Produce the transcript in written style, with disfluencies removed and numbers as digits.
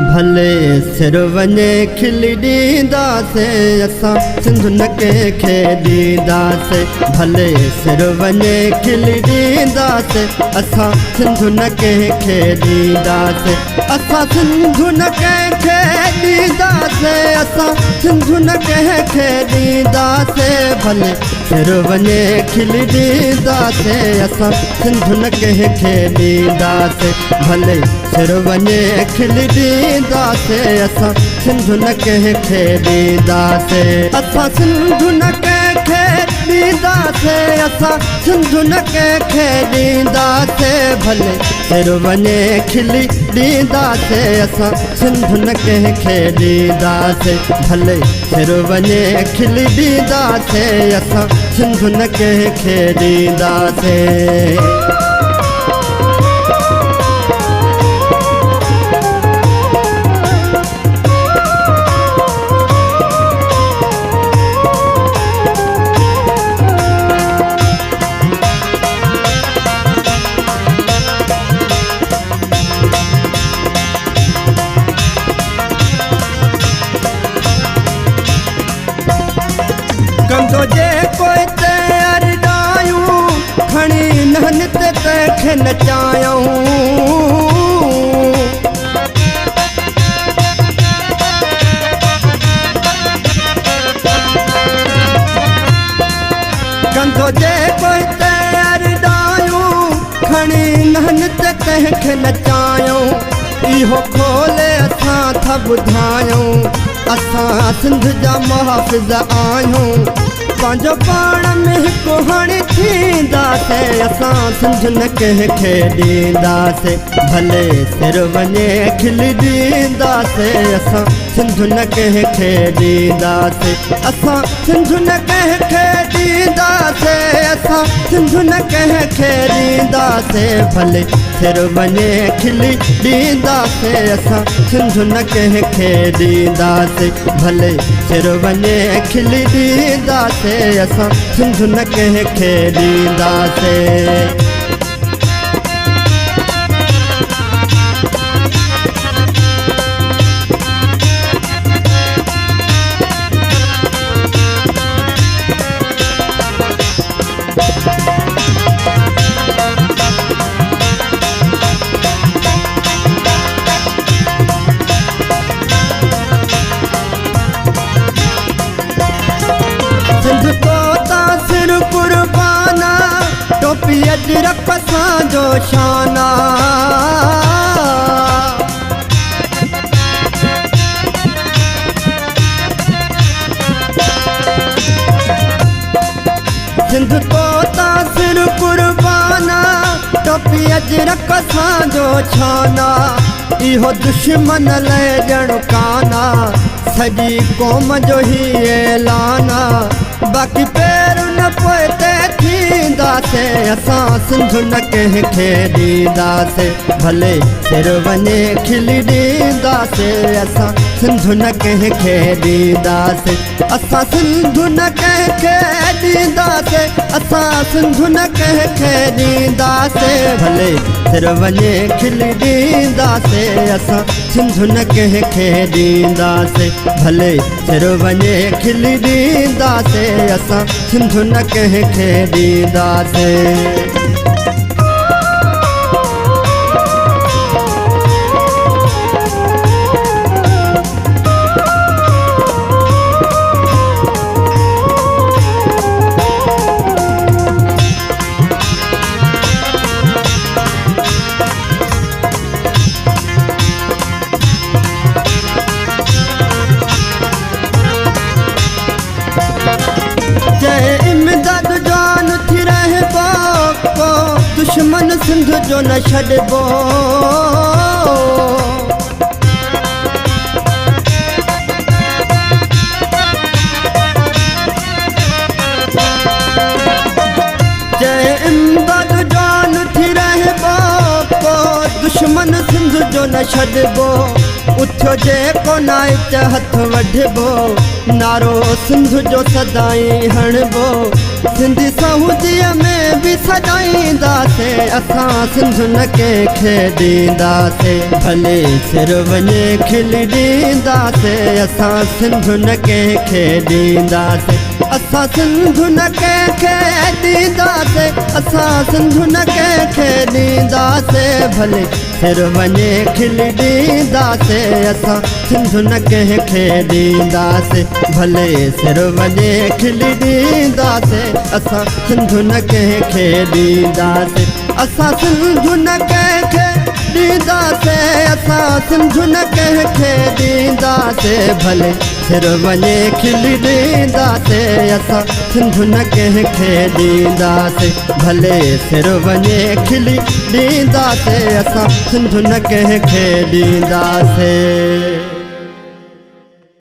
भले सिर वञे खिली ॾींदासीं असां सिंधु न कंहिंखे ॾींदासीं। भले सिर वञे खिली ॾींदासीं असां सिंधु न कंहिंखे ॾींदासीं। असां सिंधु न कंहिंखे ॾींदासीं असां सिंधु न कंहिंखे ॾींदासीं। भले सिर वञे खिली ॾींदासीं असां सिंधु न कंहिंखे ॾींदासीं। भले सिर वञे खिली ॾींदासीं असां सिंधु न कंहिंखे ॾींदासीं। असां सिंधु न कंहिंखे ॾींदासीं असां सिंधु न कंहिंखे ॾींदासीं। भले सिर वञे खिली ॾींदासीं असां सिंधु न कंहिंखे ॾींदासीं। भले सिर वञे खिली ॾींदासीं असां सिंधु न कंहिंखे ॾींदासीं। कंदो जे कोई ते अरदायूं खणी नहन ते तंहिंखे नचायूं। कंदो जे कोई ते अरदायूं खणी नहन ते तंहिंखे नचायूं। इहो खोले असां था ॿुधायूं असां सिंध जा मुहाफ़िज़ आहियूं। पंहिंजो पाण में हिकु हाणे थींदासीं असां सिंधु न कंहिंखे ॾींदासीं। भले सिर वञे खिली ॾींदासीं असां सिंधु न कंहिंखे ॾींदासीं। असां सिंधु न कंहिंखे ॾींदासीं असां सिंधु न कंहिंखे ॾींदासीं। भले सिर वञे खिली ॾींदासीं असां सिंधु न कंहिंखे ॾींदासीं। भले सिर वञे खिली ॾींदासीं असां सिंधु न कंहिंखे ॾींदासीं। सिंधु तोता सिर कुर्बाना टोपी अजरक असांजो शाना। सिंधु तोता सिर कुर्बाना टोपी अजरक असांजो शाना। इहो दुश्मन लाइ ॼण काना सॼी क़ौम जो ही ऐलाना। बाक़ी पैर न पोइ ते थींदासीं असां सिंधु न कंहिंखे ॾींदासीं। भले सिर वञे खिली ॾींदासीं असां सिंधु न कंहिंखे ॾींदासीं। असां सिंधु न कंहिंखे ॾींदासीं असां सिंधु न कंहिंखे ॾींदासीं। भले सिर वञे खिली ॾींदासीं असां सिंधु न कंहिंखे ॾींदासीं। भले सिर वञे खिली ॾींदासीं असां सिंधु न कंहिंखे ॾींदासीं। दुश्मन सिंध जो न छॾिबो। जय इमदाद जान थी रहबो को दुश्मन सिंध जो न छॾिबो। उथियो जेको नाइच हथ वढिबो नारो सिंध जो सदाई हणबो। सिंधी सऊदीअ में बि सजाईंदासीं असां सिंध न कंहिंखे ॾींदासीं भले सिर वञे खिली ॾींदासीं असां सिंध न कंहिंखे ॾींदासीं असां सिंध न कंहिंखे ॾींदासीं असां सिंध न कंहिंखे ॾींदासीं भले सिर वञे खिली ॾींदासीं असां सिंध न कंहिंखे ॾींदासीं भले सिर वञे खिली ॾींदासीं असां सिंध न कंहिंखे ॾींदासीं असां सिंध न कंहिंखे ॾींदासीं असां सिंध न कंहिंखे ॾींदासीं भले सिर वञे खिली ॾींदासीं असां सिंध न कंहिंखे ॾींदासीं भले सिर वञे खिली ॾींदासीं असां सिंध न कंहिंखे ॾींदासीं।